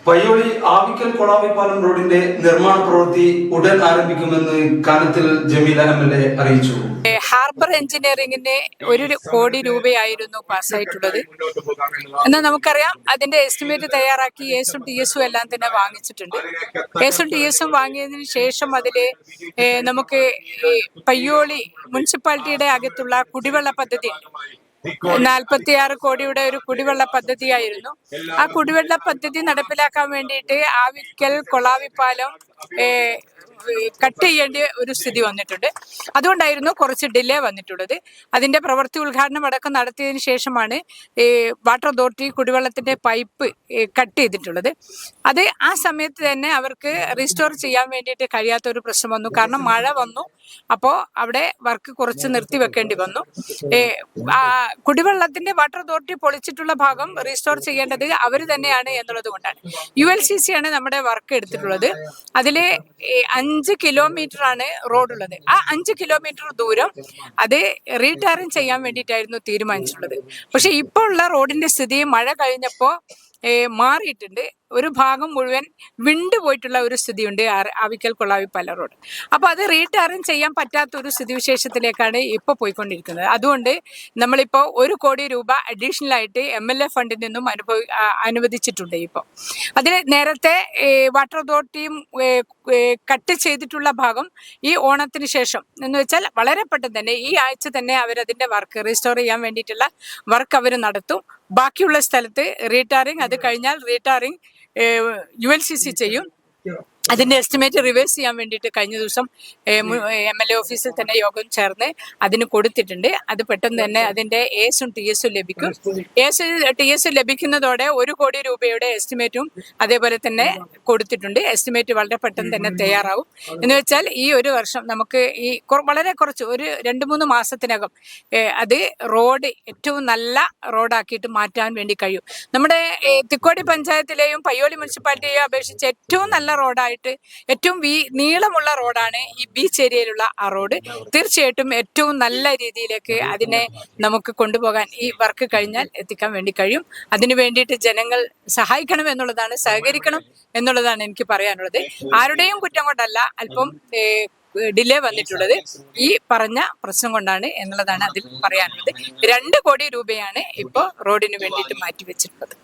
പയ്യോളി ആവിക്കൽ കൊളാവിപ്പാലം റോഡിന്റെ നിർമ്മാണ പ്രവൃത്തി ഉടൻ ആരംഭിക്കുമെന്ന് കാനത്തിൽ ജമീല MLA അറിയിച്ചു. ഹാർബർ എഞ്ചിനീയറിംഗിന് 1 കോടി രൂപയായിരുന്നു പാസ്സായിട്ടുള്ളത്. എന്നാൽ നമുക്കറിയാം അതിന്റെ എസ്റ്റിമേറ്റ് തയ്യാറാക്കി എസും TSും എല്ലാം തന്നെ വാങ്ങിച്ചിട്ടുണ്ട്. എസും TSും വാങ്ങിയതിനു ശേഷം അതില് നമുക്ക് പയ്യോളി മുനിസിപ്പാലിറ്റിയുടെ അകത്തുള്ള കുടിവെള്ള പദ്ധതി 46 കോടിയുടെ ഒരു കുടിവെള്ള പദ്ധതിയായിരുന്നു. ആ കുടിവെള്ള പദ്ധതി നടപ്പിലാക്കാൻ വേണ്ടിയിട്ട് ആവിക്കൽ കൊളാവിപ്പാലം കട്ട് ചെയ്യേണ്ട ഒരു സ്ഥിതി വന്നിട്ടുണ്ട്. അതുകൊണ്ടായിരുന്നു കുറച്ച് ഡിലേ വന്നിട്ടുള്ളത്. അതിന്റെ പ്രവൃത്തി ഉദ്ഘാടനം അടക്കം നടത്തിയതിനു ശേഷമാണ് വാട്ടർ അതോറിറ്റി കുടിവെള്ളത്തിന്റെ പൈപ്പ് കട്ട് ചെയ്തിട്ടുള്ളത്. അത് ആ സമയത്ത് തന്നെ അവർക്ക് റീസ്റ്റോർ ചെയ്യാൻ വേണ്ടിയിട്ട് കഴിയാത്ത ഒരു പ്രശ്നം വന്നു. കാരണം മഴ വന്നു. അപ്പോൾ അവിടെ വർക്ക് കുറച്ച് നിർത്തി വെക്കേണ്ടി വന്നു. കുടിവെള്ളത്തിന്റെ വാട്ടർ അതോറിറ്റി പൊളിച്ചിട്ടുള്ള ഭാഗം റീസ്റ്റോർ ചെയ്യേണ്ടത് അവർ തന്നെയാണ് എന്നുള്ളത് കൊണ്ടാണ് ULCC ആണ് നമ്മുടെ വർക്ക് എടുത്തിട്ടുള്ളത്. അതില് 5 കിലോമീറ്റർ ആണ് റോഡുള്ളത്. ആ 5 കിലോമീറ്റർ ദൂരം അത് റീടാറിങ് ചെയ്യാൻ വേണ്ടിയിട്ടായിരുന്നു തീരുമാനിച്ചിട്ടുള്ളത്. പക്ഷെ ഇപ്പോൾ ഉള്ള റോഡിന്റെ സ്ഥിതി മഴ കഴിഞ്ഞപ്പോൾ മാറിയിട്ടുണ്ട്. ഒരു ഭാഗം മുഴുവൻ വിണ്ടുപോയിട്ടുള്ള ഒരു സ്ഥിതിയുണ്ട് ആവിക്കൽ കൊളാവിപ്പാലം റോഡ്. അപ്പൊ അത് റീടാറിങ് ചെയ്യാൻ പറ്റാത്ത ഒരു സ്ഥിതിവിശേഷത്തിലേക്കാണ് ഇപ്പൊ പോയിക്കൊണ്ടിരിക്കുന്നത്. അതുകൊണ്ട് നമ്മളിപ്പോ 1 കോടി രൂപ അഡീഷണൽ ആയിട്ട് MLA ഫണ്ടിൽ നിന്നും അനുവദിച്ചിട്ടുണ്ട്. ഇപ്പോൾ അതിൽ നേരത്തെ വാട്ടർ അതോറിറ്റിയും കട്ട് ചെയ്തിട്ടുള്ള ഭാഗം ഈ ഓണത്തിന് ശേഷം എന്ന് വെച്ചാൽ വളരെ പെട്ടെന്ന് തന്നെ ഈ ആഴ്ച തന്നെ അവരതിന്റെ വർക്ക് റീസ്റ്റോർ ചെയ്യാൻ വേണ്ടിയിട്ടുള്ള വർക്ക് അവർ നടത്തും. ബാക്കിയുള്ള സ്ഥലത്ത് റീടാറിങ്, അത് കഴിഞ്ഞാൽ റീടാറിങ് ULCC ചെയ്യും. അതിന്റെ എസ്റ്റിമേറ്റ് റിവേഴ്സ് ചെയ്യാൻ വേണ്ടിയിട്ട് കഴിഞ്ഞ ദിവസം MLA ഓഫീസിൽ തന്നെ യോഗം ചേർന്ന് അതിന് കൊടുത്തിട്ടുണ്ട്. അത് പെട്ടെന്ന് തന്നെ അതിന്റെ എസും TSും ലഭിക്കും. TS ലഭിക്കുന്നതോടെ 1 കോടി രൂപയുടെ എസ്റ്റിമേറ്റും അതേപോലെ തന്നെ കൊടുത്തിട്ടുണ്ട്. എസ്റ്റിമേറ്റ് വളരെ പെട്ടെന്ന് തന്നെ തയ്യാറാവും. എന്ന് വെച്ചാൽ ഈ ഒരു വർഷം നമുക്ക് ഈ വളരെ കുറച്ച് ഒരു 2-3 മാസത്തിനകം അത് റോഡ് ഏറ്റവും നല്ല റോഡാക്കിയിട്ട് മാറ്റാൻ വേണ്ടി കഴിയും. നമ്മുടെ തിക്കോടി പഞ്ചായത്തിലെയും പയ്യോളി മുനിസിപ്പാലിറ്റിയെയും അപേക്ഷിച്ച് ഏറ്റവും നല്ല റോഡായിട്ട് ഏറ്റവും നീളമുള്ള റോഡാണ് ഈ ബീച്ച് ഏരിയയിലുള്ള ആ റോഡ്. തീർച്ചയായിട്ടും ഏറ്റവും നല്ല രീതിയിലേക്ക് അതിനെ നമുക്ക് കൊണ്ടുപോകാൻ ഈ വർക്ക് കഴിഞ്ഞാൽ എത്തിക്കാൻ വേണ്ടി കഴിയും. അതിനു വേണ്ടിയിട്ട് ജനങ്ങൾ സഹായിക്കണം എന്നുള്ളതാണ്, സഹകരിക്കണം എന്നുള്ളതാണ് എനിക്ക് പറയാനുള്ളത്. ആരുടെയും കുറ്റം കൊണ്ടല്ല അല്പം ഡിലേ വന്നിട്ടുള്ളത്, ഈ പറഞ്ഞ പ്രശ്നം കൊണ്ടാണ് എന്നുള്ളതാണ് അതിൽ പറയാനുള്ളത്. 2 കോടി രൂപയാണ് ഇപ്പോൾ റോഡിന് വേണ്ടിയിട്ട് മാറ്റിവെച്ചിട്ടുള്ളത്.